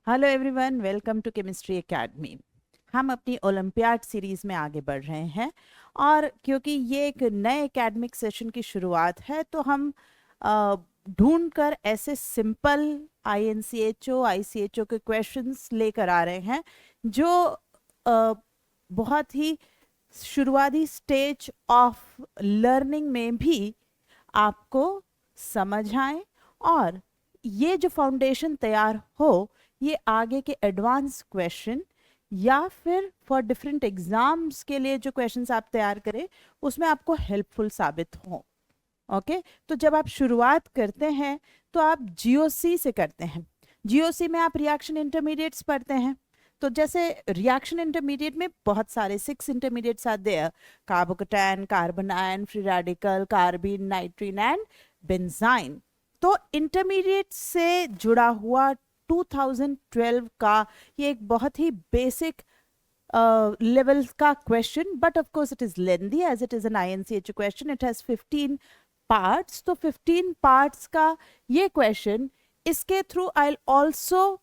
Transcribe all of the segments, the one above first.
Hello everyone, welcome to chemistry academy. हम अपनी olympiad series में आगे बढ़ रहे हैं और क्योंकि ये एक नए एकेडमिक सेशन की शुरुआत है तो हम ढूंढ कर ऐसे सिंपल आईएनसीएचओ आईसीएचओ के क्वेश्चंस लेकर आ रहे हैं जो बहुत ही शुरुआती स्टेज ऑफ लर्निंग में भी आपको समझ आए और ये जो फाउंडेशन तैयार हो ये आगे के एडवांस क्वेश्चन या फिर फॉर डिफरेंट एग्जाम्स के लिए जो क्वेश्चंस आप तैयार करें उसमें आपको हेल्पफुल साबित हो। ओके, तो जब आप शुरुआत करते हैं तो आप जीओसी से करते हैं। जीओसी में आप रिएक्शन इंटरमीडिएट्स पढ़ते हैं। तो जैसे रिएक्शन इंटरमीडिएट में बहुत सारे 6 इंटरमीडिएट्स आते हैं, carbocation, carbon ion, free radical, carbene, nitrene and benzyne. तो इंटरमीडिएट से जुड़ा हुआ 2012 का ये एक बहुत ही बेसिक लेवल का question, but of course it is lengthy as it is an INCHO question. It has 15 parts. तो 15 पार्ट्स का ये क्वेश्चन, इसके through I will also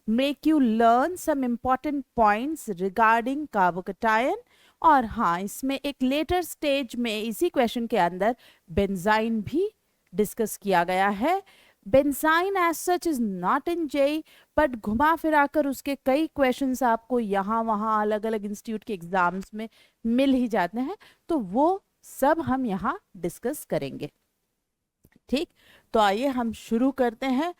make you learn some important points regarding carbocation. और हाँ, इसमें एक later stage में इसी क्वेश्चन के अंदर बेंजाइन भी डिस्कस किया गया है। Benzene as such is not in JEE, but घुमा फिरा कर उसके कई क्वेश्चंस आपको यहाँ वहाँ अलग अलग इंस्टीट्यूट के एग्जाम्स में मिल ही जाते हैं, तो वो सब हम यहाँ डिस्कस करेंगे। ठीक, तो आइए हम शुरू करते हैं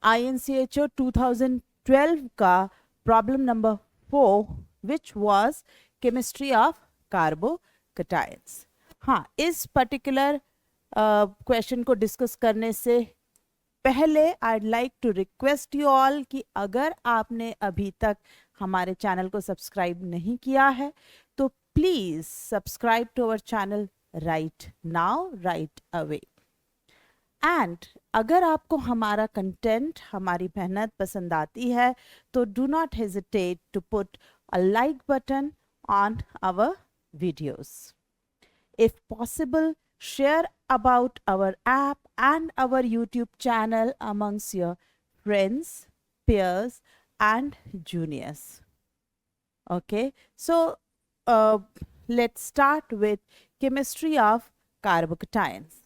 INCHO 2012 का problem number 4, which was chemistry of carbocations. हाँ, इस पर्टिकुलर क्वेश्चन को डिस्कस करने से पहले I like to request you all कि अगर आपने अभी तक हमारे चैनल को सब्सक्राइब नहीं किया है तो please subscribe to our channel right now, right away. And अगर आपको हमारा कंटेंट, हमारी मेहनत पसंद आती है तो do not hesitate to put a like button on our videos. If possible, share about our app and our YouTube channel amongst your friends, peers, and juniors. Okay, so let's start with chemistry of carbocations.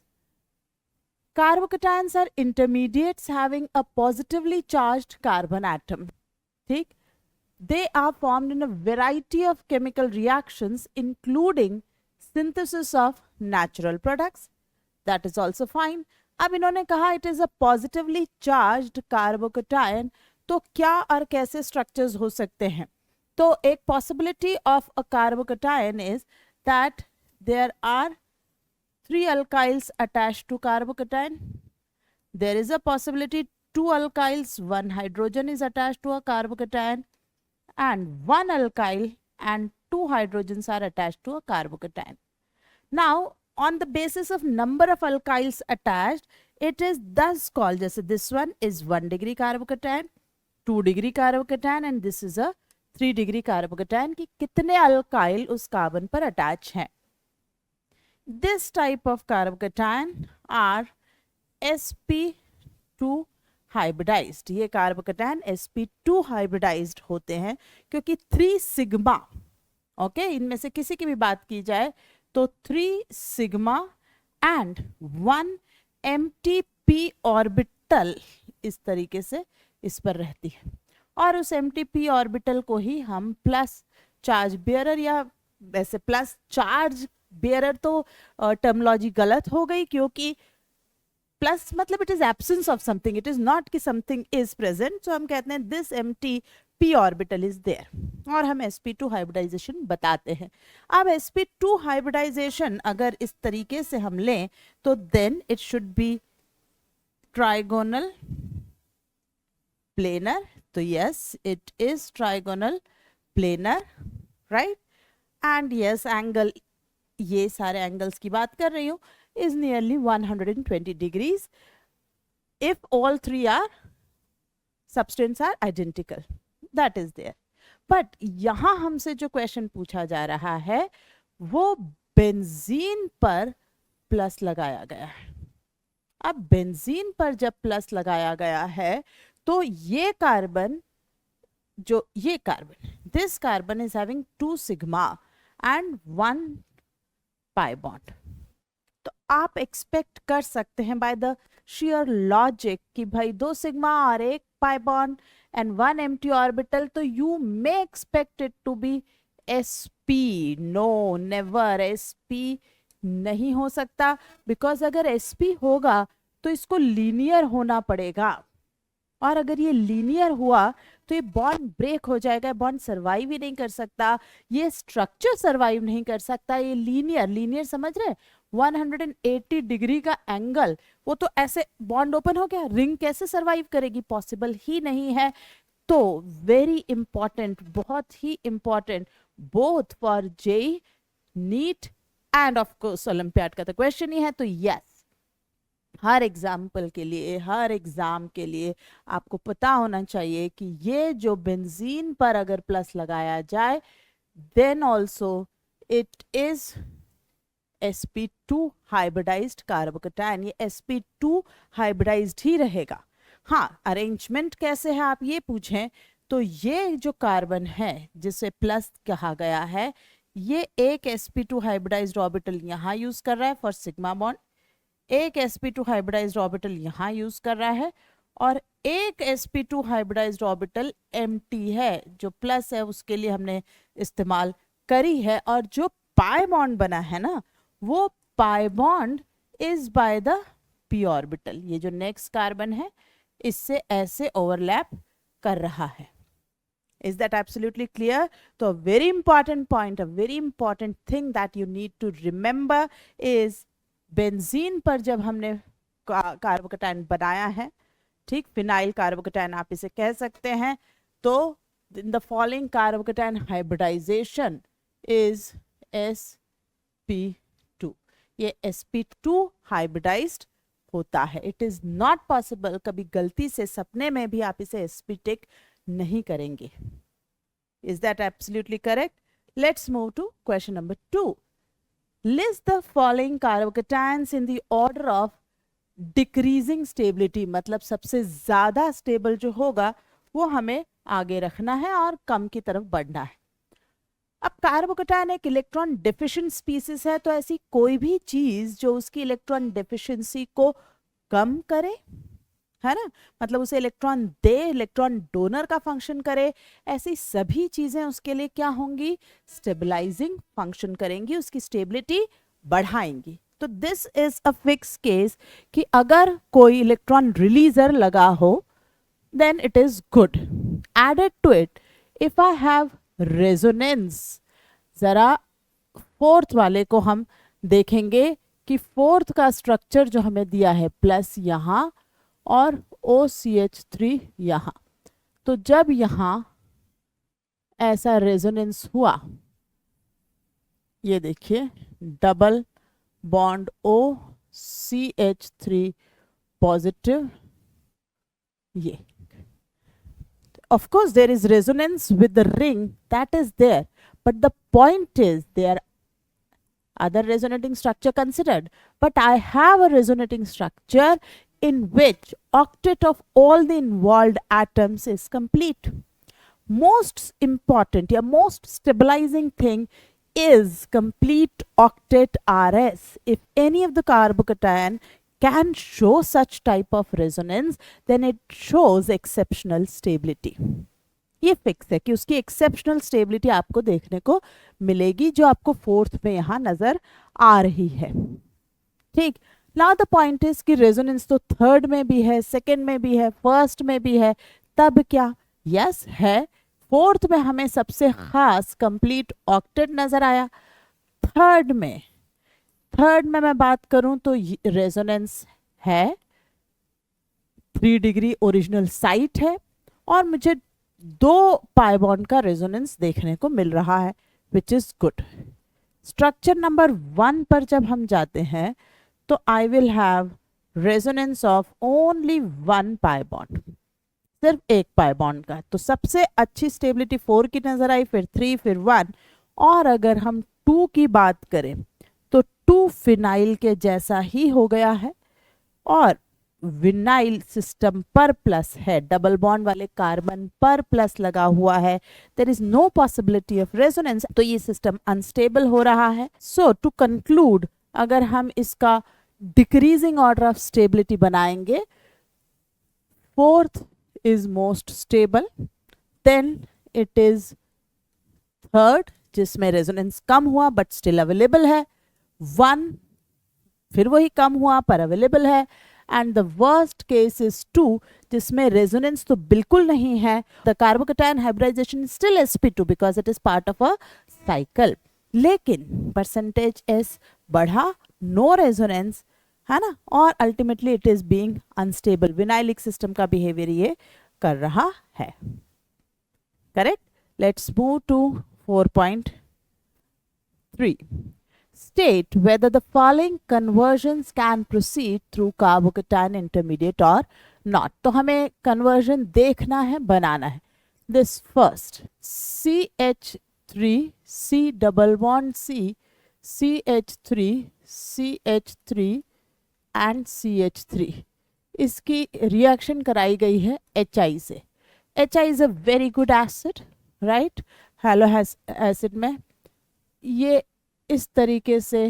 Carbocations are intermediates having a positively charged carbon atom. ठीक? They are formed in a variety of chemical reactions, including synthesis of natural products. That is also fine. अब इन्होंने कहा it is a positively charged carbocation, तो क्या और कैसे structures हो सकते हैं? तो एक possibility of a carbocation is that there are 3 alkyls attached to carbocation. There is a possibility 2 alkyls, 1 hydrogen is attached to a carbocation, and 1 alkyl and 2 hydrogens are attached to a carbocation. Now, on the basis of number of alkyls attached, it is thus called, जैसे this one is 1 degree carbocation, 2 degree carbocation, and this is a 3 degree carbocation, कि कितने alkyl उस carbon पर attach हैं. This type of carbocation are sp2 hybridized. ये carbocation sp2 hybridized होते हैं क्योंकि 3 सिग्मा, ओके, इनमें से किसी की भी बात की जाए तो 3 sigma and 1 empty p orbital इस तरीके से इस पर रहती है, और उस एम्प्टी p ऑर्बिटल को ही हम प्लस चार्ज बेयरर, या वैसे प्लस चार्ज बेयरर तो टर्मोलॉजी गलत हो गई क्योंकि प्लस मतलब it is absence of something, it is not कि समथिंग इज प्रेजेंट, सो हम कहते हैं this empty p orbital is there, और हम sp2 हाइब्रिडाइजेशन बताते हैं। अब sp2 हाइब्रिडाइजेशन अगर इस तरीके से हम लें तो then it should be trigonal planar. तो yes, it is trigonal planar, right, and yes angle, ये सारे एंगल्स की बात कर रही हूं, is nearly 120 degrees if all 3 are substances are identical, that is there. But यहाँ हमसे जो क्वेश्चन पूछा जा रहा है वो बेंजीन पर प्लस लगाया गया है। अब बेंजीन पर जब प्लस लगाया गया है तो ये कार्बन जो ये carbon, this carbon is having 2 sigma and 1 pi bond. तो आप एक्सपेक्ट कर सकते हैं बाय द sheer लॉजिक कि भाई 2 सिग्मा और 1 pi bond and 1 empty orbital, तो you may expect it to be sp। No, never, sp नहीं हो सकता, बिकॉज अगर sp होगा तो इसको लीनियर होना पड़ेगा, और अगर ये लीनियर हुआ तो ये बॉन्ड ब्रेक हो जाएगा, बॉन्ड सरवाइव ही नहीं कर सकता, ये स्ट्रक्चर सरवाइव नहीं कर सकता। ये लीनियर समझ रहे हैं, 180 डिग्री का एंगल, वो तो ऐसे बॉन्ड ओपन हो गया, रिंग कैसे सरवाइव करेगी, पॉसिबल ही नहीं है। तो वेरी इंपॉर्टेंट, बहुत ही important, both for JEE, NEET and of course olympiad का तो क्वेश्चन ही है। तो यस, हर एग्जाम्पल के लिए, हर एग्जाम के लिए आपको पता होना चाहिए कि ये जो बेंजीन पर अगर प्लस लगाया जाए then also it is sp2 hybridized carbocation, ये sp2 हाइब्रिडाइज्ड ही रहेगा। हाँ, अरेंजमेंट कैसे है आप ये पूछें तो ये जो कार्बन है जिसे प्लस कहा गया है, ये एक sp2 हाइब्रिडाइज्ड ऑर्बिटल यहाँ यूज कर रहा है फॉर सिग्मा बॉन्ड, एक sp2 हाइब्रिडाइज्ड ऑर्बिटल यहाँ यूज कर रहा है, और एक sp2 हाइब्रिडाइज्ड ऑर्बिटल एम्प्टी है, जो प्लस है उसके लिए हमने इस्तेमाल करी है, और जो पाई बॉन्ड बना है ना, वो pi bond is by the p orbital. ये जो नेक्स्ट कार्बन है इससे ऐसे ओवरलैप कर रहा है। Is that absolutely clear? तो a very important point, a very important thing that you need to remember is benzene पर जब हमने कार्बोकेटायन बनाया है, ठीक, फिनाइल कार्बोकेटायन आप इसे कह सकते हैं, तो in the following carbocation hybridization is sp2। ये sp2 हाइब्रिडाइज्ड होता है। इट इज नॉट पॉसिबल, कभी गलती से सपने में भी आप इसे sp टिक नहीं करेंगे। Is that absolutely correct? Let's move to question number 2। List the following carbocations in the order of decreasing stability, मतलब सबसे ज्यादा स्टेबल जो होगा वो हमें आगे रखना है और कम की तरफ बढ़ना है। अब कार्बोकेटायन एक इलेक्ट्रॉन डेफिशिएंट स्पीसीज है, तो ऐसी कोई भी चीज जो उसकी इलेक्ट्रॉन डेफिशिएंसी को कम करे, है ना, मतलब उसे इलेक्ट्रॉन दे, इलेक्ट्रॉन डोनर का फंक्शन करे, ऐसी सभी चीजें उसके लिए क्या होंगी, स्टेबलाइजिंग फंक्शन करेंगी, उसकी स्टेबिलिटी बढ़ाएंगी। तो this is a fix case कि अगर कोई इलेक्ट्रॉन रिलीजर लगा हो then it is good. Added to it if I have resonance, जरा फोर्थ वाले को हम देखेंगे कि फोर्थ का स्ट्रक्चर जो हमें दिया है प्लस यहाँ और OCH3 यहाँ, तो जब यहाँ ऐसा रेजोनेंस हुआ, ये देखिए डबल बॉन्ड OCH3 पॉजिटिव, ये of course there is resonance with the ring, that is there, but the point is there are other resonating structure considered, but I have a resonating structure in which octet of all the involved atoms is complete. Most important या most stabilizing thing is complete octet RS. If any of the carbocation can show such type of resonance, then it shows exceptional stability. ये fix है कि उसकी exceptional stability आपको देखने को मिलेगी, जो आपको फोर्थ में यहाँ नजर आ रही है। ठीक, नाउ द पॉइंट इज कि रेजोनेंस तो थर्ड में भी है, सेकंड में भी है, फर्स्ट में भी है, तब क्या? यस है, फोर्थ में हमें सबसे खास कंप्लीट ऑक्टेट नजर आया। थर्ड में मैं बात करूं तो रेजोनेंस है, 3 डिग्री ओरिजिनल साइट है, और मुझे 2 पाई बॉन्ड का रेजोनेंस देखने को मिल रहा है, which is good. Structure number 1 पर जब हम जाते हैं तो I will have resonance of only 1 pi bond, सिर्फ एक पाई बॉन्ड का। तो सबसे अच्छी स्टेबिलिटी 4 की नजर आई, फिर 3, फिर 1, और अगर हम 2 की बात करें तो 2 फिनाइल के जैसा ही हो गया है, और विनाइल सिस्टम पर प्लस है, डबल बॉन्ड वाले कार्बन पर प्लस लगा हुआ है, there is no possibility of resonance, तो ये सिस्टम अनस्टेबल हो रहा है. सो टू कंक्लूड, अगर हम इसका डिक्रीजिंग ऑर्डर ऑफ स्टेबिलिटी बनाएंगे, fourth is most stable, then it is third जिसमें रेजोनेंस कम हुआ बट स्टिल अवेलेबल है, वन फिर वही कम हुआ पर अवेलेबल है, and the worst case is two जिसमें रेजोनेंस तो बिल्कुल नहीं है, the carbocation hybridization still sp2 because it is part of a cycle, लेकिन परसेंटेज एस बढ़ा, नो रेजोनेंस है ना, और ultimately it is being unstable. Vinylic system का बिहेवियर ये कर रहा है. Correct. Let's move to 4.3. State whether the following conversions can proceed through carbocation intermediate or not. तो हमें conversion देखना है, बनाना है. This first CH3 C double bond C CH3 CH3 and CH3 इसकी रिएक्शन कराई गई है HI से. HI is a very good acid, right? Halo acid में ये इस तरीके से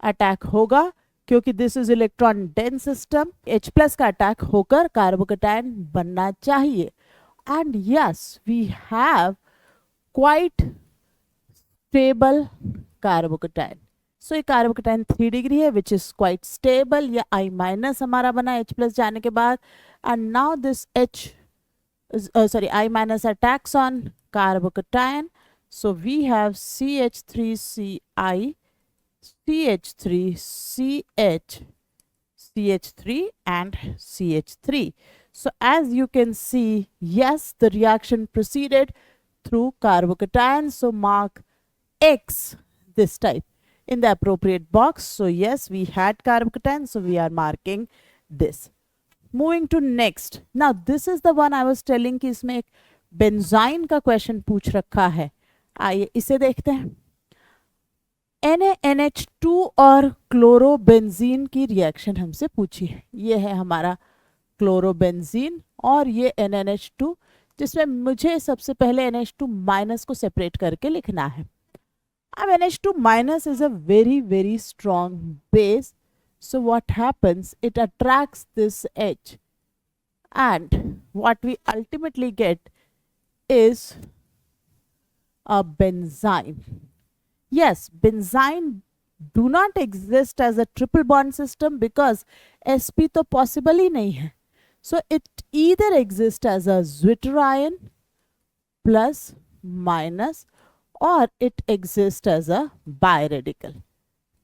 अटैक होगा क्योंकि this is electron dense system. H plus का अटैक होकर कार्बोकैटायन बनना चाहिए. And yes we have quite stable carbocation. So ये कार्बोकैटायन 3 डिग्री है विच इज क्वाइट स्टेबल. या I माइनस हमारा बना H प्लस जाने के बाद, and now this I minus attacks on carbocation. So we have CH3CI, CH3CH, CH3 and CH3. So as you can see, yes, the reaction proceeded through carbocation. So mark X this type in the appropriate box. So yes, we had carbocation, so we are marking this. Moving to next. Now this is the one I was telling कि इसमें एक benzene का question पूछ रखा है. आइए इसे देखते हैं. NaNH2 और क्लोरोबेंजीन की रिएक्शन हमसे पूछी है. ये है हमारा क्लोरोबेंजीन और ये NaNH2, जिसमें मुझे सबसे पहले NH2 माइनस को सेपरेट करके लिखना है. अब NH2 minus is a very strong base. So what happens? It attracts this H, and what we ultimately get is a benzyne. Yes, benzyne do not exist as a triple bond system because sp तो possible ही नहीं है. So it either exists as a zwitterion plus minus or it exists as a biradical.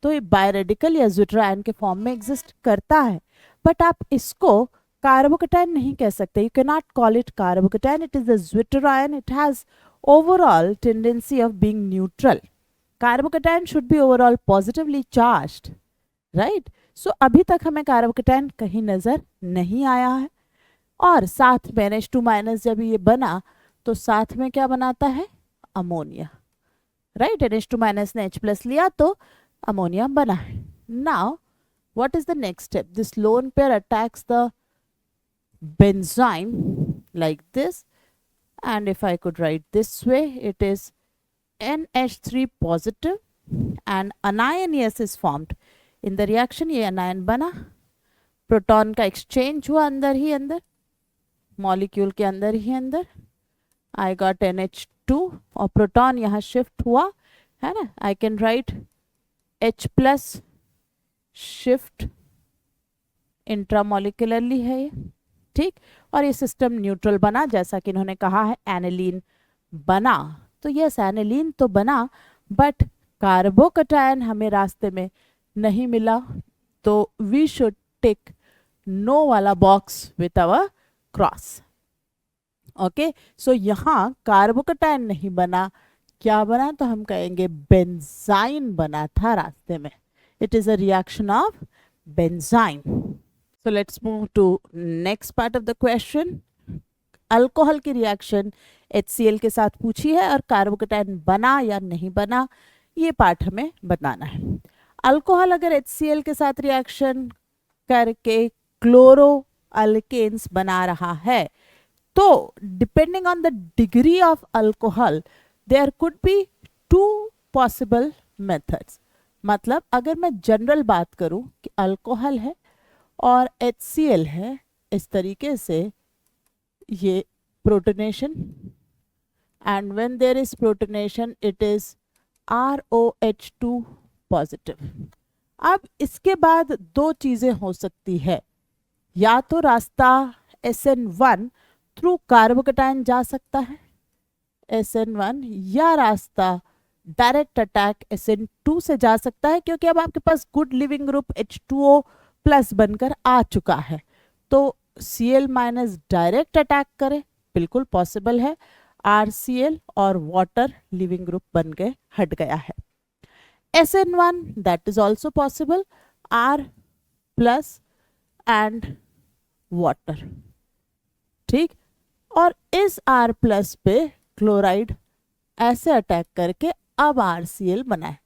तो ये बायरेडिकल या ज्विटरायन के form में exist करता है, बट आप इसको कार्बोकैटायन नहीं कह सकते. You can not call it carbocation. It is a zwitterion. It has overall tendency of being neutral. Carbocation should be overall positively charged, right. So अभी तक हमें कार्बोकैटायन कहीं नजर नहीं आया है. और साथ में NH2 माइनस जब ये बना तो साथ में क्या बनाता है? Ammonia, right. NH2 माइनस ने H प्लस लिया तो अमोनिया बना है. Now what is the next step? This lone pair attacks the benzyne like this, and if I could write this way, it is NH3 positive and anion yes is formed in the reaction. ये anion बना, proton का exchange हुआ अंदर ही अंदर, molecule के अंदर ही अंदर. I got NH2 और प्रोटॉन यहाँ शिफ्ट हुआ है ना. I can write H plus shift intramolecularly है ये, ठीक. और ये सिस्टम न्यूट्रल बना जैसा कि इन्होंने कहा है. एनिलीन बना, तो यस एनिलीन तो बना, बट कार्बोकैटायन हमें रास्ते में नहीं मिला. तो वी शुड टिक नो वाला box with our cross. Okay, so यहाँ कार्बोकैटायन नहीं बना, क्या बना? तो हम कहेंगे बेंजाइन बना था रास्ते में. It is a reaction of benzene. So let's move to next part of the question. Alcohol की रिएक्शन HCl के साथ पूछी है और कार्बोकैटायन बना या नहीं बना, ये पार्ट हमें बताना है. अल्कोहल अगर HCl के साथ रिएक्शन करके क्लोरो अल्केन्स बना रहा है। तो depending on the degree of alcohol there could be two possible methods. मतलब अगर मैं जनरल बात करूं कि अल्कोहल है और HCl है, इस तरीके से ये protonation, and when there is protonation it is ROH2 positive. अब इसके बाद दो चीजें हो सकती है, या तो रास्ता SN1 थ्रू कार्बोकेटायन जा सकता है SN1, या रास्ता डायरेक्ट अटैक SN2 से जा सकता है, क्योंकि अब आपके पास good leaving group H2O plus बनकर आ चुका है। तो Cl माइनस डायरेक्ट अटैक करे, बिल्कुल पॉसिबल है। RCl और वाटर लिविंग ग्रुप बन के हट गया है। SN1 that is also possible, R plus and water, ठीक। और इस R प्लस पे क्लोराइड ऐसे अटैक करके अब RCl बनाए।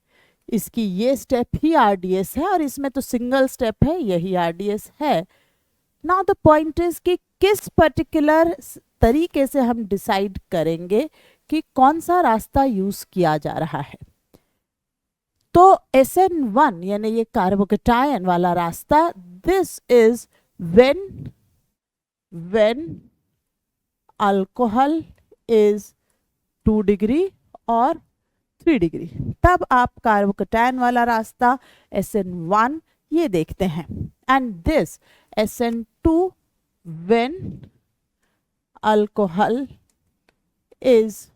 इसकी ये स्टेप ही RDS है, और इसमें तो सिंगल स्टेप है, यही RDS है। नाउ द पॉइंट इज कि किस पर्टिकुलर तरीके से हम डिसाइड करेंगे कि कौन सा रास्ता यूज किया जा रहा है। तो SN1 यानी ये कार्बोकेटायन वाला रास्ता, this is when alcohol is 2 degree और 3 डिग्री, तब आप कार्बोकेटायन वाला रास्ता SN1 ये देखते हैं। And this SN2 when alcohol is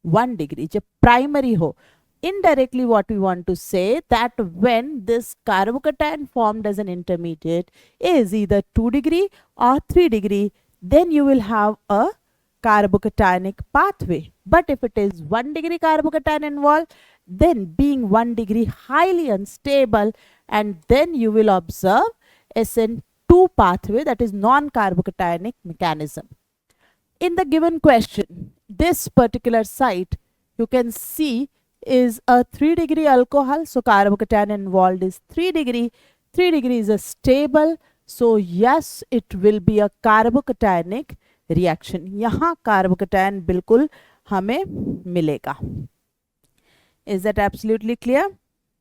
1 degree, जब प्राइमरी हो। Indirectly what we want to say that when this carbocation formed as an intermediate is either 2 degree or 3 degree, then you will have a carbocationic pathway. But if it is 1 degree carbocation involved, then being 1 degree highly unstable, and then you will observe SN2 pathway, that is non-carbocationic mechanism. In the given question, this particular site you can see is a 3 degree alcohol, so carbocation involved is 3 degree. 3 degree is a stable, so yes it will be a carbocationic reaction. यहाँ carbocation बिल्कुल हमें मिलेगा। Is that absolutely clear?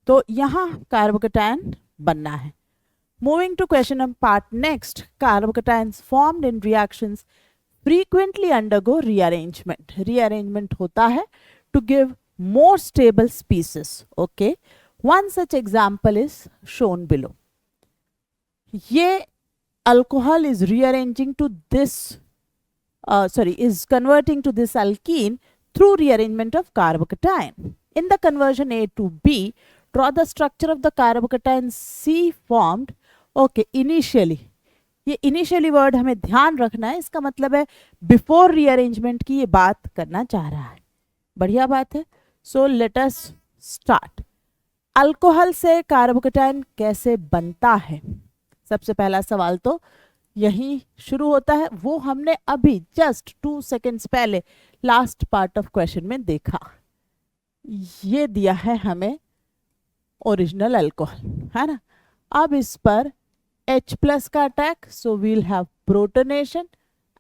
तो यहाँ carbocation बनना है। Moving to question number part next, carbocations formed in reactions frequently undergo rearrangement. Rearrangement होता है to give more stable species. Okay, one such example is shown below. ये alcohol is rearranging to this is converting to this alkene through rearrangement of carbocation. In the conversion A to B, draw the structure of the carbocation C formed. Okay, initially, ये initially word हमें ध्यान रखना है, इसका मतलब है before rearrangement की ये बात करना चाह रहा है। बढ़िया बात है। So let us start. Alcohol से कार्बोकेटायन कैसे बनता है, सबसे पहला सवाल तो यही शुरू होता है। वो हमने अभी जस्ट 2 सेकेंड्स पहले लास्ट पार्ट ऑफ क्वेश्चन में देखा। ये दिया है हमें ओरिजिनल अल्कोहल, है ना। अब इस पर H प्लस का attack, so we'll have protonation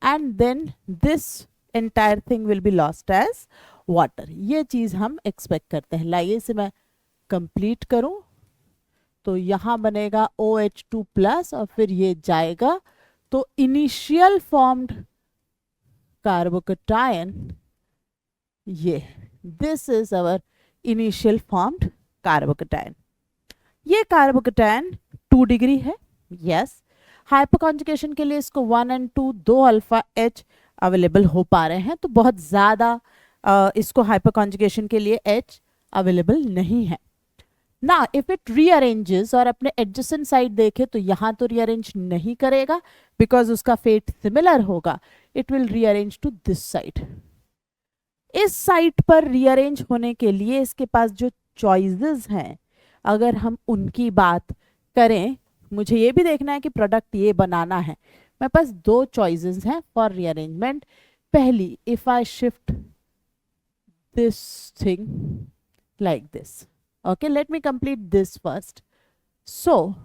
and then this entire thing will be lost as water. ये चीज हम एक्सपेक्ट करते हैं। लाइए इसे मैं कंप्लीट करूं, तो यहां बनेगा OH2 प्लस और फिर ये जाएगा, तो इनिशियल फॉर्म्ड कार्बोकेटायन, ये this is our initial formed carbocation. ये कार्बोकेटायन 2 डिग्री है, यस। हाइपोकॉन्जुगेशन के लिए इसको 1 और 2 दो अल्फा H अवेलेबल हो पा रहे हैं, तो बहुत ज़्यादा इसको हाइपोकॉन्जुगेशन के लिए H अवेलेबल नहीं है ना। इफ इट रीअरेंजेस और अपने एडजेसेंट साइड देखे तो यहाँ तो रीअरेंज नहीं करेगा बिकॉज उसका फेट सिमिलर होगा। It will rearrange to this side. इस साइड पर रीअरेंज होने के लिए इसके पास जो चॉइसेस हैं, अगर हम उनकी बात करें, मुझे ये भी देखना है कि प्रोडक्ट ये बनाना है। मेरे पास 2 चॉइसेस हैं फॉर रीअरेंजमेंट। पहली, if I shift this thing like this, okay, let me complete this first. So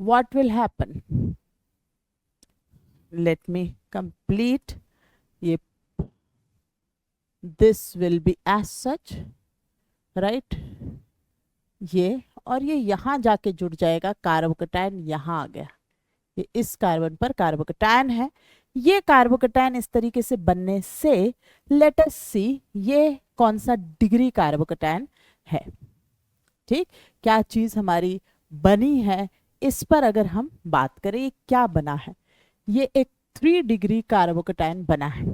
what will happen? Let me complete ये, this will be as such, right, ये, और ये यहाँ जाके जुड़ जाएगा, कार्बोकेटायन यहाँ आ गया, ये इस कार्बन पर कार्बोकेटायन है। ये कार्बोकेटायन इस तरीके से बनने से लेट अस सी ये कौन सा डिग्री कार्बोकेटायन है। ठीक, क्या चीज हमारी बनी है, इस पर अगर हम बात करें ये क्या बना है, ये एक 3 डिग्री कार्बोकेटायन बना है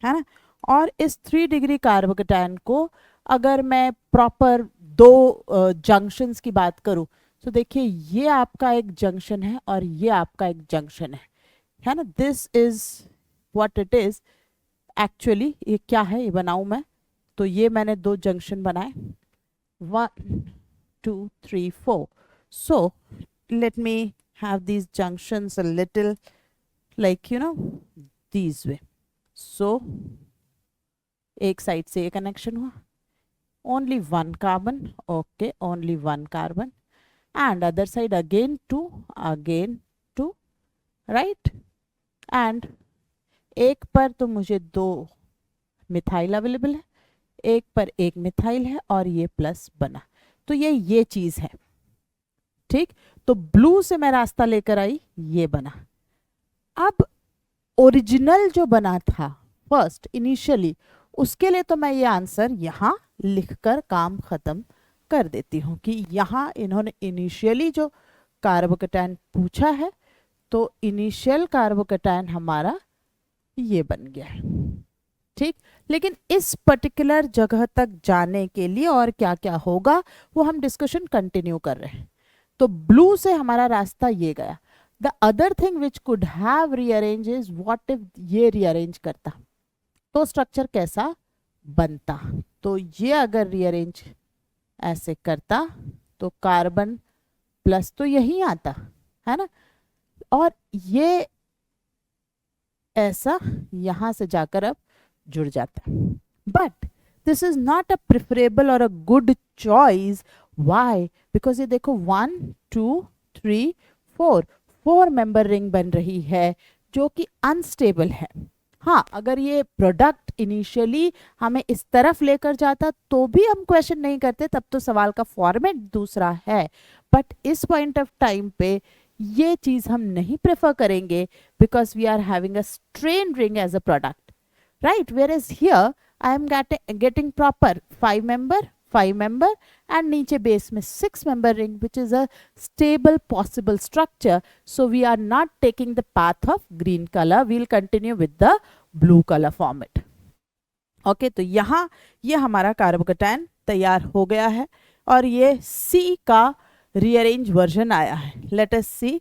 ना। और इस 3 डिग्री कार्बोकेटायन को अगर मैं प्रॉपर 2 जंक्शंस की बात करूं तो देखिए ये आपका एक जंक्शन है और ये आपका एक जंक्शन है ना। This is what it is actually, ये क्या है ये बनाऊं मैं, तो ये मैंने 2 जंक्शन बनाए, 1 2 3 4। so let me have these junctions a little like you know these way। so एक साइड से ये कनेक्शन हुआ, only 1 carbon, okay, only 1 carbon, and other side again 2, right, and एक पर तो मुझे 2 मिथाइल अवेलेबल है, एक पर 1 मिथाइल है और ये प्लस बना, तो ये चीज है। ठीक, तो ब्लू से मैं रास्ता लेकर आई, ये बना। अब ओरिजिनल जो बना था फर्स्ट इनिशियली, उसके लिए तो मैं ये आंसर यहाँ लिखकर काम खत्म कर देती हूँ कि यहाँ इन्होंने इनिशियली जो कार्बोकेटायन पूछा है तो इनिशियल कार्बोकेटायन हमारा ये बन गया है। ठीक, लेकिन इस पर्टिकुलर जगह तक जाने के लिए और क्या क्या होगा वो हम डिस्कशन कंटिन्यू कर रहे हैं। तो ब्लू से हमारा रास्ता ये गया। The other thing which could have rearrange is what if ये रीअरेंज करता तो स्ट्रक्चर कैसा बनता। तो ये अगर रीअरेंज ऐसे करता तो कार्बन प्लस तो यही आता है ना, और ये ऐसा यहां से जाकर अब जुड़ जाता है। But this is not a preferable और a good choice. Why? Because ये देखो 1 2 3 4 मेंबर रिंग बन रही है जो कि अनस्टेबल है। हाँ, अगर ये प्रोडक्ट इनिशियली हमें इस तरफ लेकर जाता तो भी हम क्वेश्चन नहीं करते, तब तो सवाल का फॉर्मेट दूसरा है। बट इस पॉइंट ऑफ टाइम पे ये चीज हम नहीं प्रेफर करेंगे because we are having a strain ring as a product, right. Where is here I am getting proper 5 member and नीचे बेस में 6 member ring which is a stable possible structure, so we are not taking the path of green color, we'll continue with the blue color format। okay, तो यहाँ ये हमारा carbocation तैयार हो गया है और ये C का rearrange वर्जन आया है। let us see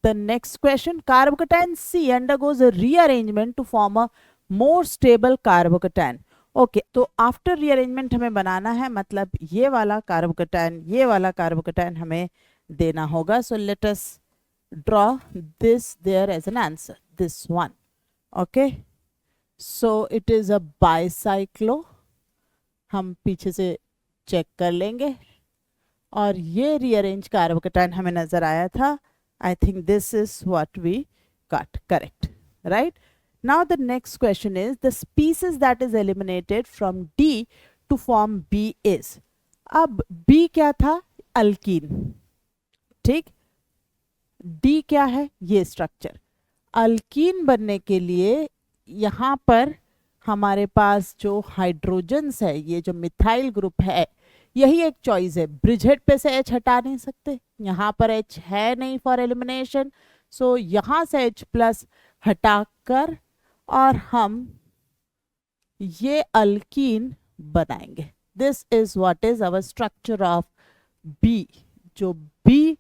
the next question। Carbocation C undergoes a rearrangement to form a more stable carbocation. Okay, तो आफ्टर रीअरेंजमेंट हमें बनाना है, मतलब ये वाला कार्बोकेटायन हमें देना होगा। So let us draw this there as an answer, this one. Okay, so it is a bicyclo, हम पीछे से चेक कर लेंगे, और ये रीअरेंज कार्बोकेटायन हमें नजर आया था। I think this is what we got correct, right. Now the next question is the species that is eliminated from D to form B is। अब B क्या था? अल्कीन। ठीक, D क्या है? ये स्ट्रक्चर। अल्कीन बनने के लिए यहाँ पर हमारे पास जो हाइड्रोजन्स है, ये जो मिथाइल ग्रुप है, यही एक चॉइस है। ब्रिजहेड पे से H हटा नहीं सकते, यहाँ पर H है नहीं फॉर एलिमिनेशन, सो यहाँ से H प्लस हटाकर और हम ये अल्कीन बनाएंगे। This is what is our structure of B. जो बी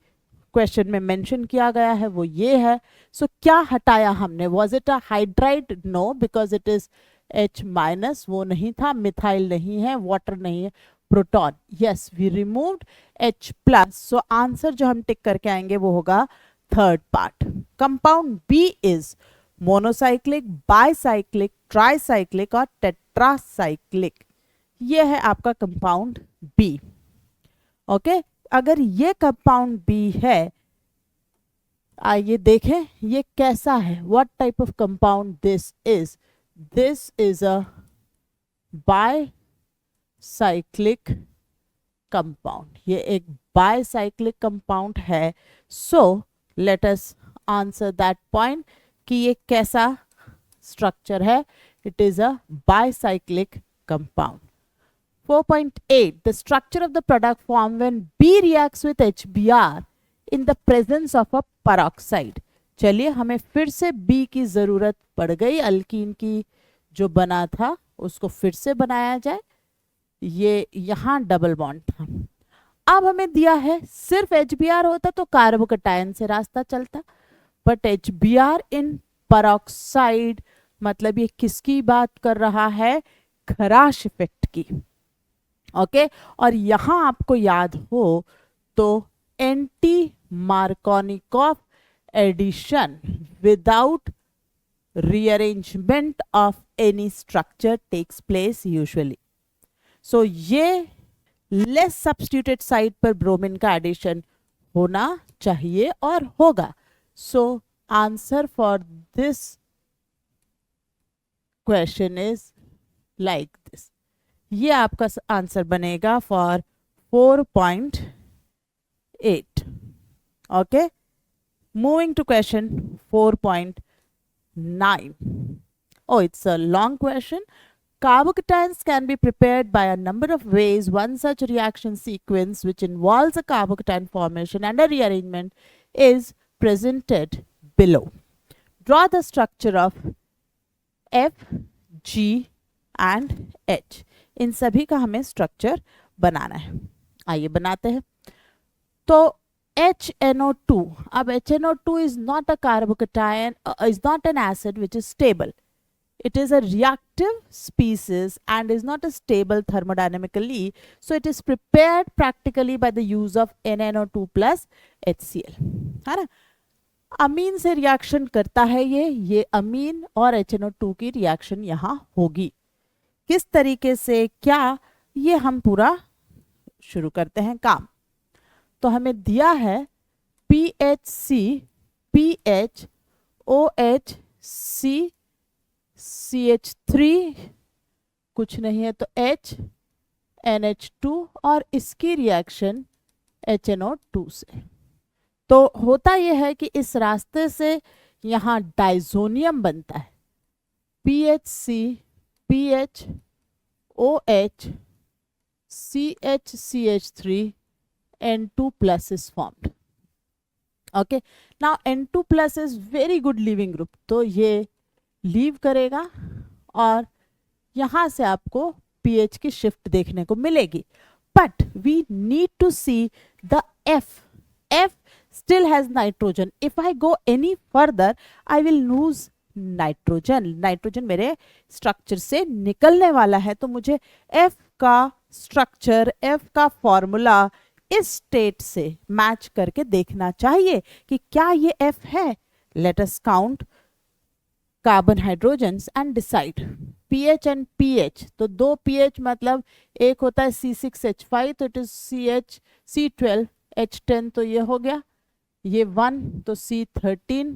क्वेश्चन में मेंशन किया गया है वो ये है। सो क्या हटाया हमने? Was it a hydride? No, because it is H minus, वो नहीं था। मिथाइल नहीं है, वाटर नहीं है, proton. Yes, we removed H plus. So answer जो हम टिक करके आएंगे वो होगा third part. Compound B is monocyclic, bicyclic, tricyclic और टेट्रासाइक्लिक। ये है आपका कंपाउंड बी। ओके, अगर ये कंपाउंड बी है आइए देखें ये कैसा है, what type of compound this is. This is a bicyclic compound, ये एक बायसाइक्लिक कंपाउंड है। So let us answer that point कि ये कैसा स्ट्रक्चर है। It is a bicyclic compound. 4.8 the structure of the product formed when B reacts with HBr in the presence of a peroxide। चलिए हमें फिर से B की जरूरत पड़ गई, अल्कीन की जो बना था उसको फिर से बनाया जाए। ये यहाँ डबल बॉन्ड था। अब हमें दिया है सिर्फ HBr होता तो कार्बोकटायन से रास्ता चलता, बट HBr इन पेरोक्साइड, मतलब ये किसकी बात कर रहा है, खराश इफेक्ट की। ओके और यहां आपको याद हो तो anti Markovnikov addition without rearrangement of any structure takes place usually. So ये लेस सब्स्टिट्यूटेड साइड पर ब्रोमीन का एडिशन होना चाहिए और होगा। So answer for this question is like this. ये आपका आंसर बनेगा for 4.8। Okay moving to question 4.9। oh it's a long question. Carbocations can be prepared by a number of ways. One such reaction sequence which involves a carbocation formation and a rearrangement is presented below. Draw the structure of F, G and H. इन सभी का हमें structure बनाना है। आइए बनाते हैं। तो HNO2, अब HNO2 is not a carbocation, is not an acid which is stable. It is a reactive species and is not a stable thermodynamically. So it is prepared practically by the use of NNO2 plus HCl, है ना। अमीन से reaction करता है ये अमीन और HNO2 की reaction यहाँ होगी। किस तरीके से क्या, ये हम पूरा शुरू करते हैं काम। तो हमें दिया है PHC, PH, OH, C, CH3 कुछ नहीं है तो H, NH2 और इसकी रिएक्शन HNO2 से। तो होता यह है कि इस रास्ते से यहाँ डाइजोनियम बनता है। PHC, PH, OH, CH, CH3, N2 plus is formed. Okay, now N2 plus is very good leaving group, तो ये लीव करेगा और यहाँ से आपको pH की शिफ्ट देखने को मिलेगी। But we need to see the F. F still has nitrogen. If I go any further, I will lose nitrogen. Nitrogen मेरे स्ट्रक्चर से निकलने वाला है, तो मुझे F का स्ट्रक्चर, F का फॉर्मूला इस स्टेट से मैच करके देखना चाहिए कि क्या ये F है। Let us count carbon hydrogens and decide pH and pH। तो दो pH मतलब एक होता है C6H5, तो it is CH, C12, H10, तो ये हो गया, ये 1 तो C13,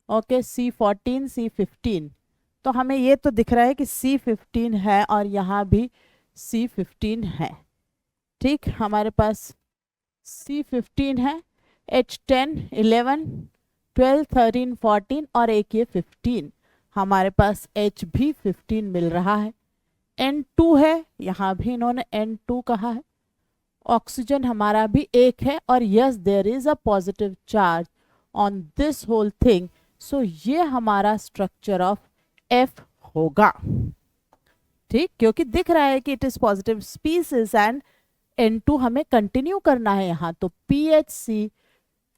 ओके, C14, C15। तो हमें ये तो दिख रहा है कि C15 है और यहाँ भी C15 है। ठीक, हमारे पास C15 है, H10, 11, 12, 13, 14 और एक ये 15। हमारे पास H भी 15 मिल रहा है। N2 है, यहाँ भी इन्होंने N2 कहा है। ऑक्सीजन हमारा भी एक है और yes there is a positive charge on this whole thing. So ये हमारा स्ट्रक्चर ऑफ F होगा। ठीक, क्योंकि दिख रहा है कि it is positive species and N2 हमें कंटिन्यू करना है यहाँ। तो PHC,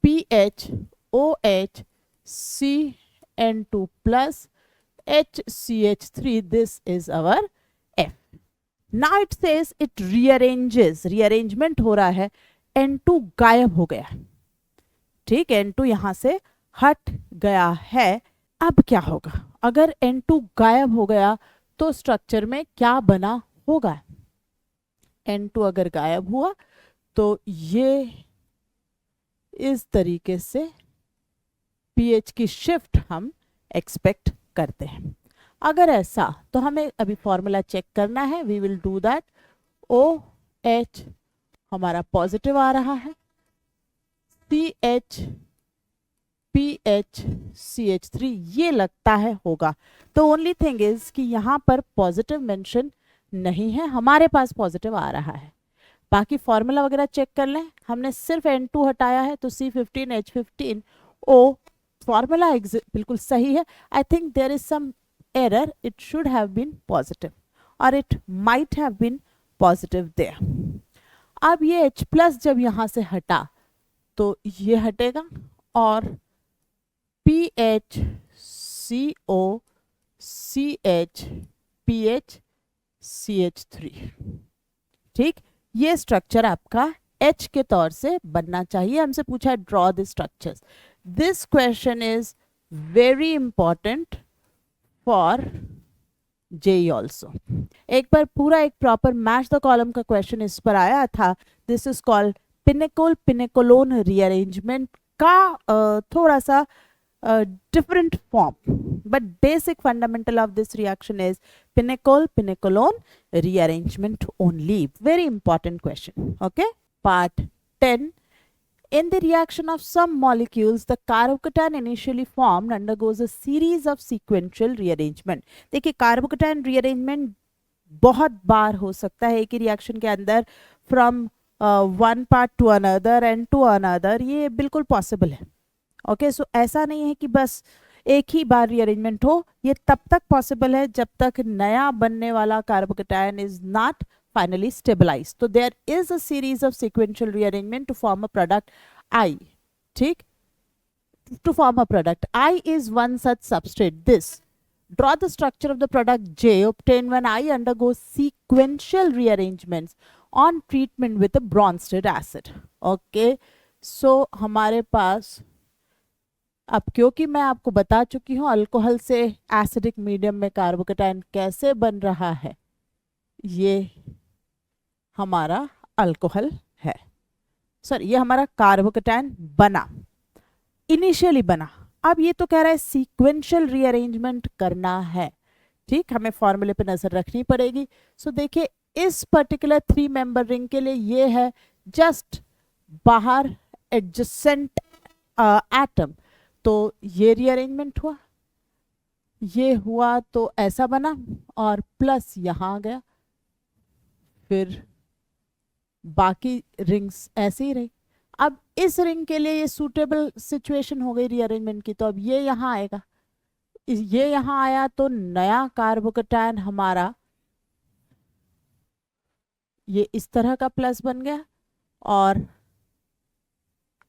PH, OH, CN2 plus HCH3, this is our F. Now it says it rearranges, rearrangement हो रहा है, N2 गायब हो गया। ठीक, N2 यहाँ से हट गया है। अब क्या होगा, अगर N2 गायब हो गया तो स्ट्रक्चर में क्या बना होगा। N2 अगर गायब हुआ तो ये इस तरीके से pH की शिफ्ट हम एक्सपेक्ट करते हैं। अगर ऐसा तो हमें अभी फॉर्मूला चेक करना है। We will do that. OH हमारा पॉजिटिव आ रहा है, CH PH CH3 ये लगता है होगा। तो ओनली थिंग इज कि यहाँ पर पॉजिटिव मेंशन नहीं है, हमारे पास पॉजिटिव आ रहा है। बाकी फॉर्मूला वगैरह चेक कर लें। हमने सिर्फ N2 हटाया है तो C15H15O फॉर्मूला बिल्कुल सही है। I think there is some error, it should have been positive और it might have been positive there. अब ये H प्लस जब यहाँ से हटा तो ये हटेगा और PH CO CH PH CH3। ठीक, ये स्ट्रक्चर आपका H के तौर से बनना चाहिए। हमसे पूछा है draw the structures. This question is very important for JEE also. एक बार पूरा एक प्रॉपर मैच द कॉलम का क्वेश्चन इस पर आया था। This is called pinacol pinacolone rearrangement का थोड़ा सा different form, but basic fundamental of this reaction is pinecol pinecolone rearrangement only. Very important question. Okay, part 10. In the reaction of some molecules, the carbocation initially formed undergoes a series of sequential rearrangement. देखिए carbocation rearrangement बहुत बार हो सकता है एक ही reaction के अंदर, from one part to another and to another, ये बिल्कुल पॉसिबल है। ओके, सो ऐसा नहीं है कि बस एक ही बार रीअरेंजमेंट हो, ये तब तक पॉसिबल है जब तक नया बनने वाला carbocation is not finally stabilize. तो there is a series of sequential rearrangement to form a product I. ठीक, to form a product I is one such substrate. This draw the structure of the product J obtained when I undergo sequential rearrangements on treatment with a Bronsted acid. Okay, so हमारे पास अब, क्योंकि मैं आपको बता चुकी हूँ alcohol से acidic medium में कार्बोकेटायन कैसे बन रहा है, ये हमारा अल्कोहल है, सॉरी ये हमारा कार्बोकेटायन बना, इनिशियली बना। अब ये तो कह रहा है सीक्वेंशियल रीअरेंजमेंट करना है। ठीक, हमें फॉर्मूले पे नजर रखनी पड़ेगी। सो देखिए इस पर्टिकुलर 3 मेंबर रिंग के लिए ये है जस्ट बाहर एडजेसेंट एटम, तो ये रीअरेंजमेंट हुआ, ये हुआ तो ऐसा बना और प्लस यहाँ आ गया, फिर बाकी रिंग्स ऐसे ही रही। अब इस रिंग के लिए ये सूटेबल सिचुएशन हो गई रीअरेंजमेंट की, तो अब ये यहाँ आएगा, ये यहाँ आया तो नया कार्बोकेटायन हमारा ये इस तरह का प्लस बन गया। और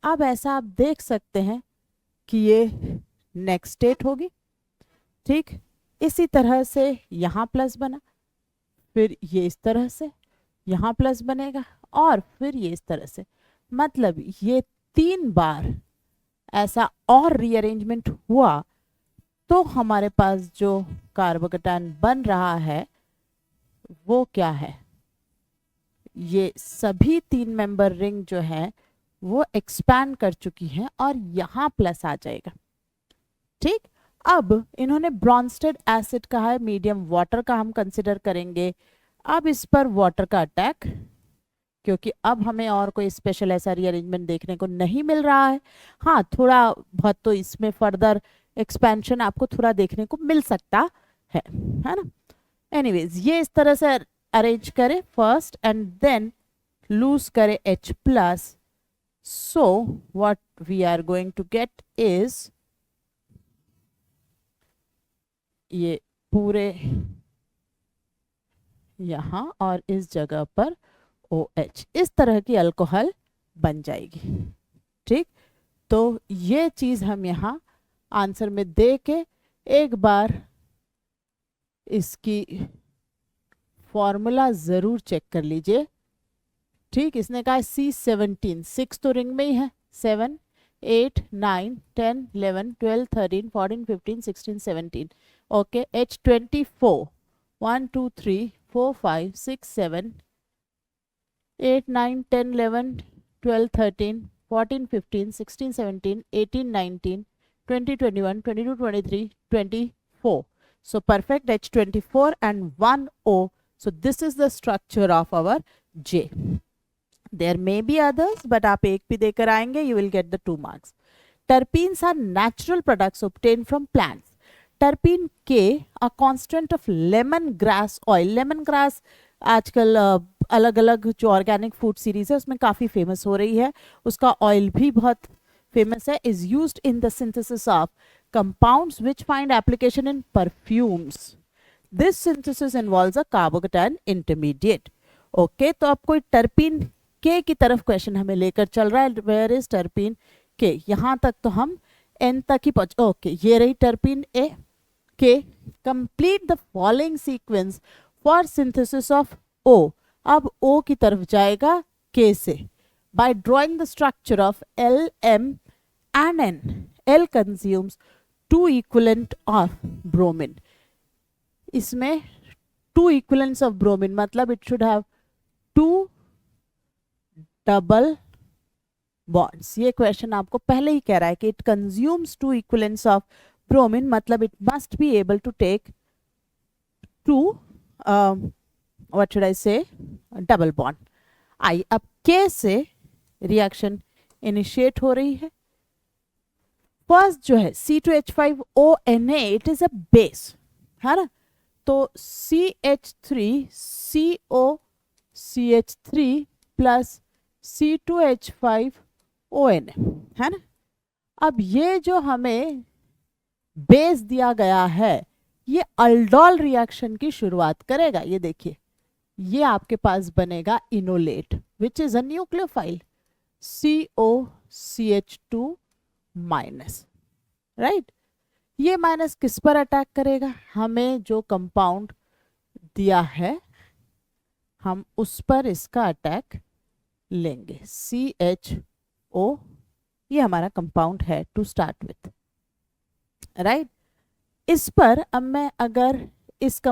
अब ऐसा आप देख सकते हैं कि ये नेक्स्ट स्टेट होगी। ठीक, इसी तरह से यहाँ प्लस बना, फिर ये इस तरह से यहाँ प्लस बनेगा और फिर ये इस तरह से, मतलब ये 3 बार ऐसा और रीअरेंजमेंट हुआ तो हमारे पास जो कार्बोकेटायन बन रहा है वो क्या है, ये सभी 3 मेंबर रिंग जो है वो एक्सपैंड कर चुकी हैं और यहाँ प्लस आ जाएगा। ठीक, अब इन्होंने ब्रॉन्स्टेड एसिड कहा है, मीडियम वाटर का हम कंसिडर करेंगे। अब इस पर वाटर का अटैक, क्योंकि अब हमें और कोई स्पेशल ऐसा रीअरेंजमेंट देखने को नहीं मिल रहा है। हाँ, थोड़ा बहुत तो इसमें फर्दर एक्सपेंशन आपको थोड़ा देखने को मिल सकता है ना। एनीवेज ये इस तरह से अरेंज करें फर्स्ट एंड देन लूज करें H plus. So what we are going to get is ये पूरे यहाँ और इस जगह पर OH, इस तरह की अल्कोहल बन जाएगी। ठीक, तो ये चीज हम यहाँ आंसर में दे के एक बार इसकी फॉर्मूला जरूर चेक कर लीजिए। ठीक, इसने कहा C17, 6 तो रिंग में ही है, 7 8 9 10 11 12 13 14 15 16 17। Okay, H24 1 2 3 4 5 6 7 8 9 10 11 12 13 14 15 16 17 18 19 2021, 22, 23, 24. So perfect H24 and 1O. So this is the structure of our J. There may be others, but आप एक भी देकर आएंगे, you will get the 2 marks. Terpenes are natural products obtained from plants. Terpene K, a constant of lemongrass oil. Lemongrass आजकल अलग अलग जो organic food series है उसमें काफ़ी फेमस हो रही है, उसका ऑयल भी बहुत फेमस है. Is used in the synthesis of compounds which find application in perfumes. This synthesis involves a carbocation intermediate. Okay, तो अब कोई टर्पीन के की तरफ क्वेश्चन हमें लेकर चल रहा है. वेयर इज टर्पीन के? यहाँ तक तो हम एन तक ही पहुंच. ओके, ये रही terpene A K. Complete the following sequence for synthesis of O. अब ओ की तरफ जाएगा के से. By drawing the structure of L M and N. L consumes 2 equivalent of bromine. इसमें 2 इक्विवेलेंट्स ऑफ ब्रोमीन मतलब it should have 2 double bonds. ये question आपको पहले ही कह रहा है कि it consumes 2 equivalents of bromine, मतलब it must be able to take 2 what should I say, double bond. I अब के से रिएक्शन इनिशिएट हो रही है. फर्स्ट जो है C2H5ONA, it is a base, है ना. तो CH3COCH3 प्लस C2H5ONA, है ना. अब ये जो हमें बेस दिया गया है ये अल्डोल रिएक्शन की शुरुआत करेगा. ये देखिए, ये आपके पास बनेगा enolate which is a nucleophile COCH2 minus, right. ये माइनस किस पर अटैक करेगा? हमें जो कंपाउंड दिया है हम उस पर इसका अटैक लेंगे. CHO ये हमारा कंपाउंड है टू स्टार्ट विथ, राइट. इस पर अब मैं अगर इस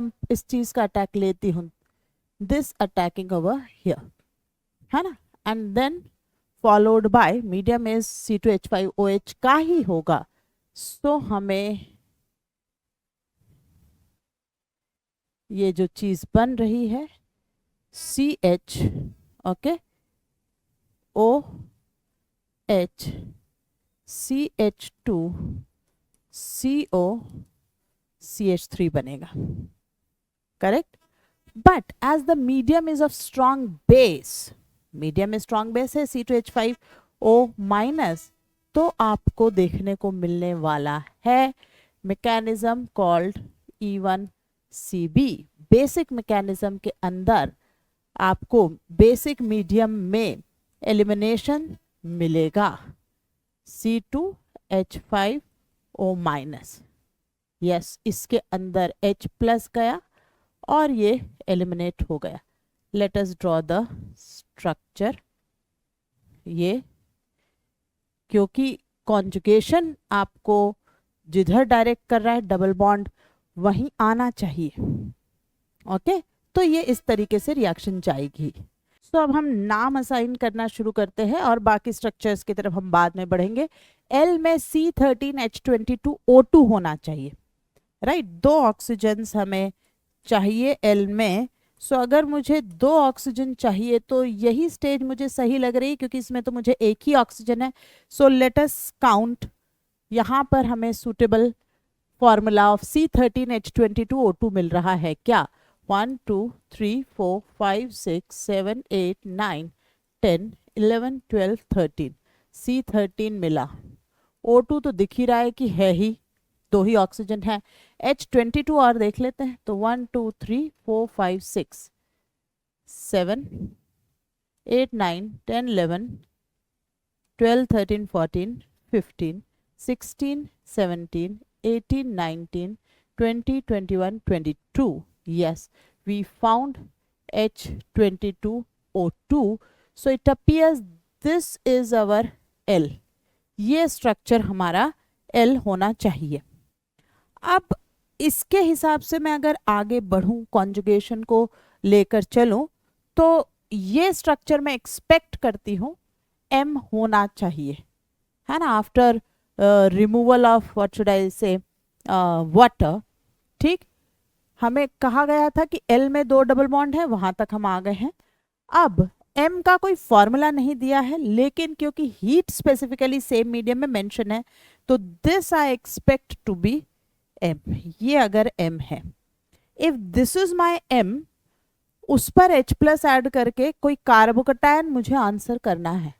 चीज का अटैक लेती हूं, दिस अटैकिंग ओवर हियर, है ना, and then followed by medium is C2H5OH का ही होगा. सो हमें ये जो चीज बन रही है CH, okay, OH CH2 COCH3 बनेगा, correct. But as the medium is of strong base, medium में स्ट्रॉन्ग बेस है C2H5O माइनस, तो आपको देखने को मिलने वाला है mechanism called E1CB. Basic mechanism के अंदर आपको बेसिक मीडियम में एलिमिनेशन मिलेगा C2H5O माइनस. यस, इसके अंदर H प्लस गया और ये एलिमिनेट हो गया. Late us draw the structure. ये क्योंकि कॉन्जुगेशन आपको जिधर डायरेक्ट कर रहा है डबल बॉन्ड वहीं आना चाहिए, ओके. तो ये इस तरीके से रिएक्शन जाएगी. तो अब हम नाम असाइन करना शुरू करते हैं और बाकी स्ट्रक्चर्स की तरफ हम बाद में बढ़ेंगे. L में C13H22O2 होना चाहिए, राइट. 2 ऑक्सीजन्स हमें चाहिए L में. सो अगर मुझे 2 ऑक्सीजन चाहिए तो यही स्टेज मुझे सही लग रही है क्योंकि इसमें तो मुझे एक ही ऑक्सीजन है. सो लेट अस काउंट. यहाँ पर हमें सूटेबल फॉर्मूला ऑफ C13H22O2 मिल रहा है क्या? 1 2 3 4 5 6 7 8 9 10 11 12 13. C13 मिला. O2 तो दिख ही रहा है कि है ही, 2 ही ऑक्सीजन है. H22 और देख लेते हैं. तो 1 2 3 4 5 6 7 8 9 10 11 12 13 14 15 16 17 18 19 20 21 22. Yes, we found H22O2. So it appears this is our L. ये स्ट्रक्चर हमारा L होना चाहिए. अब इसके हिसाब से मैं अगर आगे बढ़ूं, कॉन्जुगेशन को लेकर चलूं, तो ये स्ट्रक्चर मैं एक्सपेक्ट करती हूं M होना चाहिए, है ना. After removal of what should I से वाटर, ठीक। हमें कहा गया था कि एल में 2 डबल बॉन्ड है, वहां तक हम आ गए हैं। अब एम का कोई फॉर्मूला नहीं दिया है, लेकिन क्योंकि हीट स्पेसिफिकली सेम मीडियम में मेंशन है, तो this I expect to be M. ये अगर एम है, if this is my M, उस पर H प्लस ऐड करके कोई कार्बोकटायन मुझे आंसर करना है,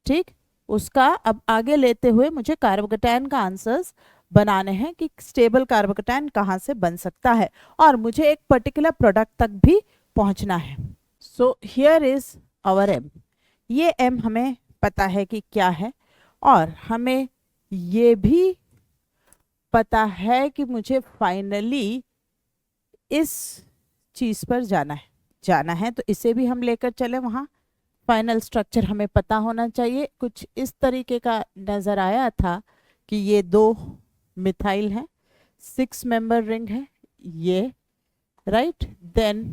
ठीक। उसका अब आगे लेते हुए मुझे कार्बोकटायन का आंसर्स बनाने हैं कि स्टेबल कार्बोकटायन कहाँ से बन सकता है, और मुझे एक पर्टिकुलर प्रोडक्ट तक भी पहुंचना है। So here is our M. ये एम हमें पता है कि क्या है, और हमें ये भी पता है कि मुझे फाइनली इस चीज पर जाना है, तो इसे भी हम लेकर चले वहां। फाइनल स्ट्रक्चर हमें पता होना चाहिए। कुछ इस तरीके का नजर आया था कि ये 2 मिथाइल हैं, 6 मेंबर रिंग है ये, right. Then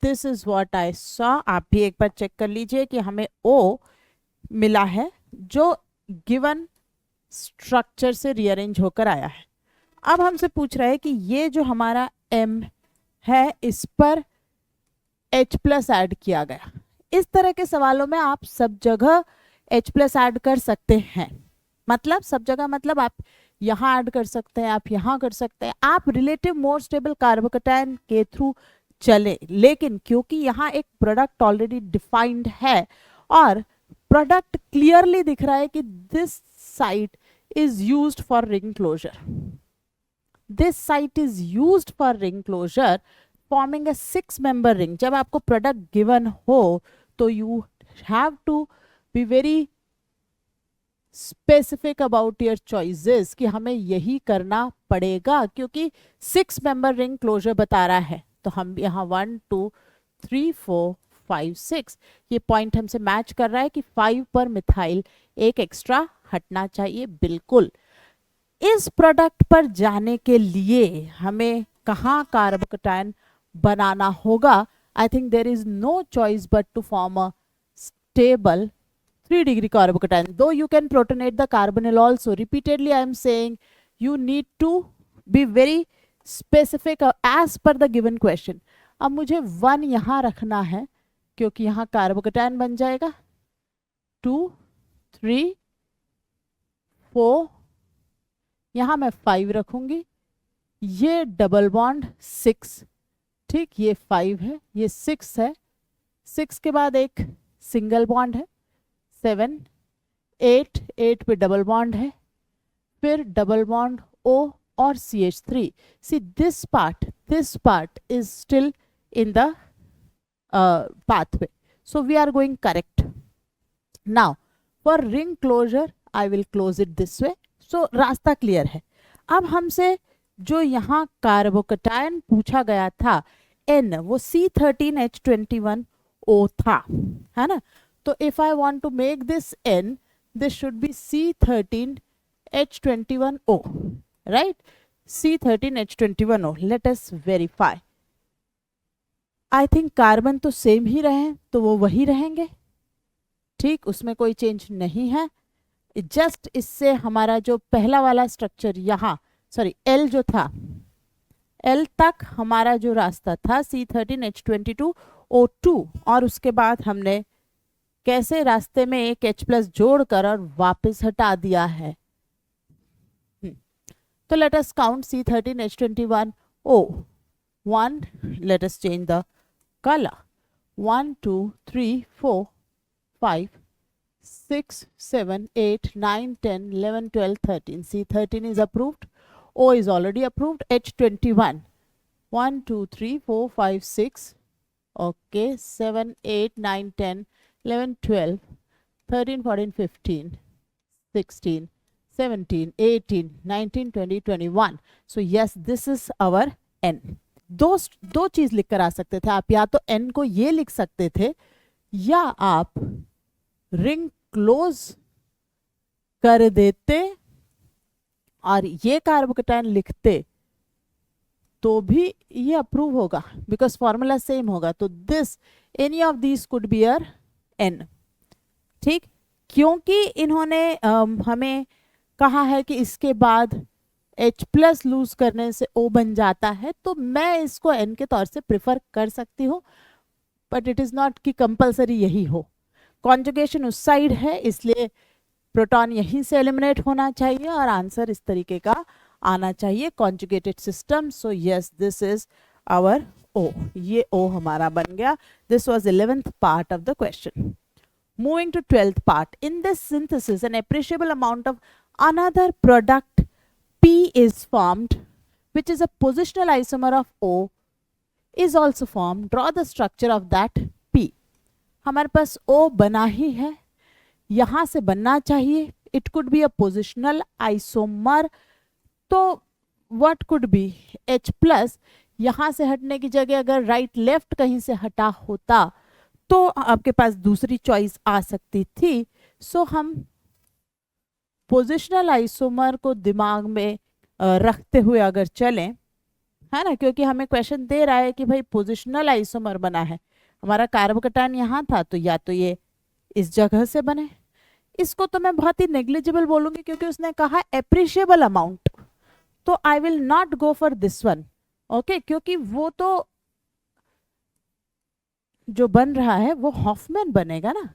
this is what I saw. आप भी एक बार चेक कर लीजिए कि हमें O मिला है जो गिवन स्ट्रक्चर से रीअरेंज होकर आया है। अब हमसे पूछ रहा है कि ये जो हमारा M है, इस पर H प्लस ऐड किया गया। इस तरह के सवालों में आप सब जगह H प्लस ऐड कर सकते हैं। मतलब सब जगह मतलब आप यहाँ ऐड कर सकते हैं, आप यहाँ कर सकते हैं, आप रिलेटिव मोर स्टेबल कार्बोकटायन के थ्रू चले। लेकिन क्योंकि यहाँ एक प्रोडक्ट ऑलरेडी डिफाइंड है और प्रोडक्ट क्लियरली दिख रहा है कि this site is used for ring closure, this site is used for ring closure, forming a 6 member ring. जब आपको प्रोडक्ट गिवन हो तो you have to be very specific about your choices कि हमें यही करना पड़ेगा, क्योंकि 6 member ring closure बता रहा है। तो हम यहाँ 1 2 3 4 5 6 ये पॉइंट हमसे मैच कर रहा है कि 5 पर मिथाइल एक एक्स्ट्रा हटना चाहिए। बिल्कुल। इस प्रोडक्ट पर जाने के लिए हमें कहाँ कार्बोकटायन बनाना होगा? I think there is no choice but to form a stable 3 degree carbocation. Though you can protonate the carbonyl also, repeatedly I am saying you need to be very specific as per the given question. अब मुझे 1 यहाँ रखना है क्योंकि यहाँ carbocation बन जाएगा। 2 3 4 यहाँ मैं 5 रखूंगी। ये डबल बॉन्ड 6, ठीक, ये 5 है, ये 6 है। 6 के बाद एक सिंगल बॉन्ड है 7 8 8 पे डबल बॉन्ड है, फिर डबल बॉन्ड O और CH3. See this part is still in the pathway, so we are going correct. Now for ring closure I will close it this way. So रास्ता clear है। अब हमसे जो यहाँ carbocation पूछा गया था N, वो C13H21O था, है ना। तो if I want to make this N, this should be C13H21O, right? C13H21O. Let us verify. I think carbon तो सेम ही रहे, तो वो वही रहेंगे, ठीक, उसमें कोई चेंज नहीं है। जस्ट इससे हमारा जो पहला वाला स्ट्रक्चर यहाँ, सॉरी L जो था, L तक हमारा जो रास्ता था C13H22O2, और उसके बाद हमने कैसे रास्ते में एक H प्लस जोड़कर और वापस हटा दिया है। तो let us count C13H21O. 1, let us change the color. 1 2 3 4 5 6 7 8 9 10 11 12 13. C13 is approved. O is already approved. H21 1 2 3 4 5 6, okay, 7 8 9 10 11 12 13 14 15 16 17 18 19 20 21. So yes, this is our N. दो चीज लिख कर आ सकते थे आप, या तो N को ये लिख सकते थे, या आप रिंग क्लोज कर देते और ये कार्बोकटायन लिखते तो भी ये अप्रूव होगा, बिकॉज फॉर्मूला सेम होगा। तो this any of these could be your N. ठीक, क्योंकि इन्होंने हमें कहा है कि इसके बाद H प्लस लूज करने से O बन जाता है, तो मैं इसको N के तौर से प्रिफर कर सकती हूँ, बट इट इज़ नॉट कि कंपलसरी यही हो। कॉन्जुगेशन उस साइड है, इसलिए प्रोटॉन यहीं से एलिमिनेट होना चाहिए और आंसर इस तरीके का आना चाहिए, conjugated system. So yes, this is our O, ये O हमारा बन गया। This was 11th part of the question. Moving to 12th part. In this synthesis, an appreciable amount of another product P is formed, which is a positional isomer of O, is also formed. Draw the structure of that P. हमारे पास O बना ही है, यहाँ से बनना चाहिए. It could be a positional isomer. तो what could be? H plus, यहाँ से हटने की जगह अगर राइट लेफ्ट कहीं से हटा होता तो आपके पास दूसरी चॉइस आ सकती थी. सो हम पोजिशनल आइसोमर को दिमाग में रखते हुए अगर चलें, है ना, क्योंकि हमें क्वेश्चन दे रहा है कि भाई पोजिशनल आइसोमर बना है, हमारा कार्बोकैटायन यहाँ था, तो या तो ये इस जगह से बने. इसको तो मैं बहुत ही नेग्लिजिबल बोलूंगी क्योंकि उसने कहा एप्रिशिएबल अमाउंट, तो I will not go for this one. Okay, क्योंकि वो तो जो बन रहा है वो हॉफमैन बनेगा ना.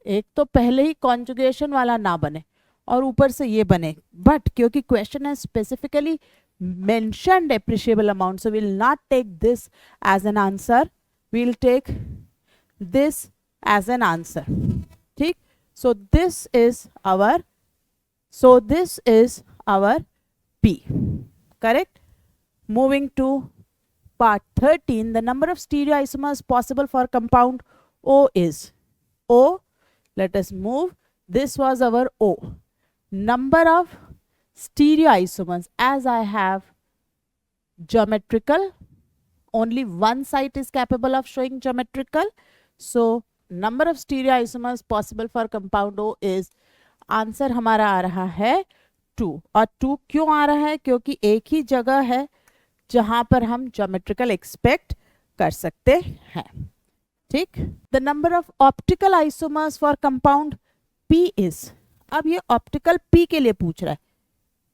एक तो पहले ही कॉन्जुगेशन वाला ना बने और ऊपर से ये बने, बट क्योंकि क्वेश्चन है specifically mentioned appreciable amount, so we'll not take this as an answer, we'll take this as an answer. ठीक, so this is our P, correct. Moving to part 13, the number of stereoisomers possible for compound O is O. Let us move. This was our O. Number of stereoisomers, as I have geometrical, only one site is capable of showing geometrical. So number of stereoisomers possible for compound O is, answer हमारा आ रहा है 2. और 2 क्यों आ रहा है? क्योंकि एक ही जगह है जहां पर हम ज्योमेट्रिकल एक्सपेक्ट कर सकते हैं. ठीक, the number of optical isomers for compound P is, अब ये ऑप्टिकल P के लिए पूछ रहा है.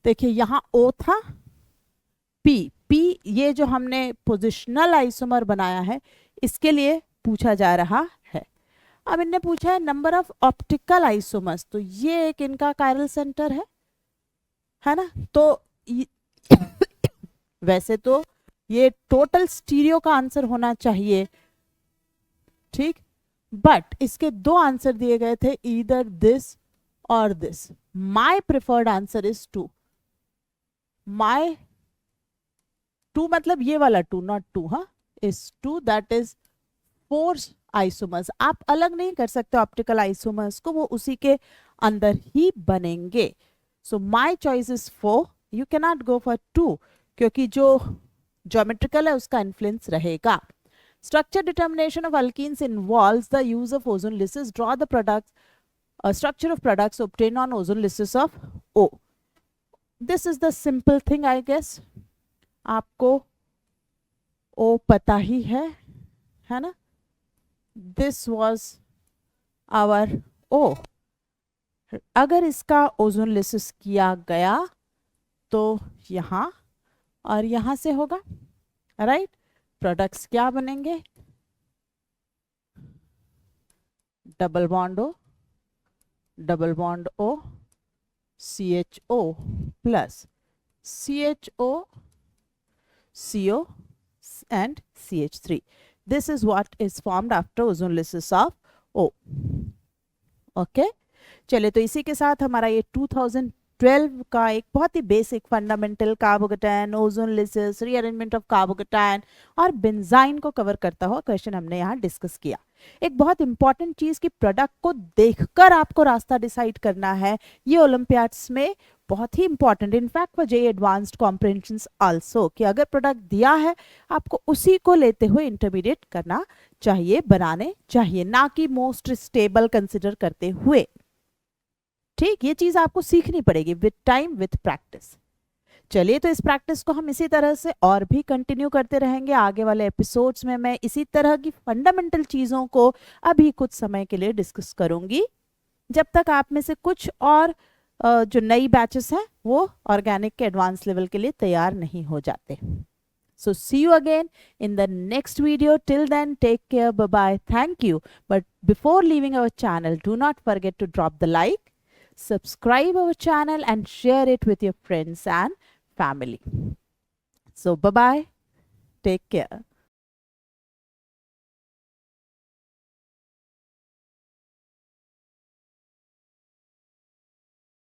देखिए यहाँ O था, P ये जो हमने पोजिशनल आइसोमर बनाया है इसके लिए पूछा जा रहा है. अब इनने पूछा है नंबर ऑफ ऑप्टिकल आइसोमर्स, तो ये एक इनका कायरल सेंटर है ना. तो वैसे तो ये टोटल स्टीरियो का आंसर होना चाहिए, ठीक, बट इसके दो आंसर दिए गए थे, ईदर दिस और this. My preferred answer is 2. My 2 मतलब ये वाला 2, नॉट 2, हाँ, इज 2, दैट इज 4 आइसोमर्स. आप अलग नहीं कर सकते ऑप्टिकल आइसोमर्स को, वो उसी के अंदर ही बनेंगे. So my choice is 4. You can not go for 2 क्योंकि जो ज्योमेट्रिकल है उसका इन्फ्लुएंस रहेगा. Structure determination of alkenes involves the use of ozonolysis. Draw the products, structure of products obtain on ozonolysis of O. This is the simple thing, I guess आपको O पता ही है ना. This was our O. अगर इसका ozone lysis किया गया तो यहाँ और यहाँ से होगा, राइट. प्रोडक्ट्स क्या बनेंगे? Double bond O, CHO plus CHO, CO and CH3. This is what is formed after ozone lysis of O. Okay? चले, तो इसी के साथ हमारा ये 2012 का एक बहुत ही basic fundamental carbocation, ozonolysis, rearrangement of carbocation और बेंजाइन को कवर करता हुआ क्वेश्चन हमने यहाँ डिस्कस किया. एक बहुत इंपॉर्टेंट चीज कि प्रोडक्ट को देखकर आपको रास्ता डिसाइड करना है, ये ओलंपियाड्स में बहुत ही important, in fact for JEE advanced comprehensions also, कि अगर प्रोडक्ट दिया है आपको उसी को लेते हुए इंटरमीडिएट करना चाहिए, बनाने चाहिए, ना कि मोस्ट स्टेबल कंसिडर करते हुए. ठीक, ये चीज आपको सीखनी पड़ेगी विद टाइम, विद प्रैक्टिस. चलिए, तो इस प्रैक्टिस को हम इसी तरह से और भी कंटिन्यू करते रहेंगे। आगे वाले एपिसोड्स में मैं इसी तरह की फंडामेंटल चीज़ों को अभी कुछ समय के लिए डिस्कस करूंगी, जब तक आप में से कुछ और जो नई बैचेस हैं वो ऑर्गेनिक के एडवांस लेवल के लिए तैयार नहीं हो जाते। So see you again in the next video. Till then, take care. Bye-bye. Thank you. But before leaving our channel, do not forget to drop the like, subscribe our channel and share it with your friends and family. So bye-bye. Take care.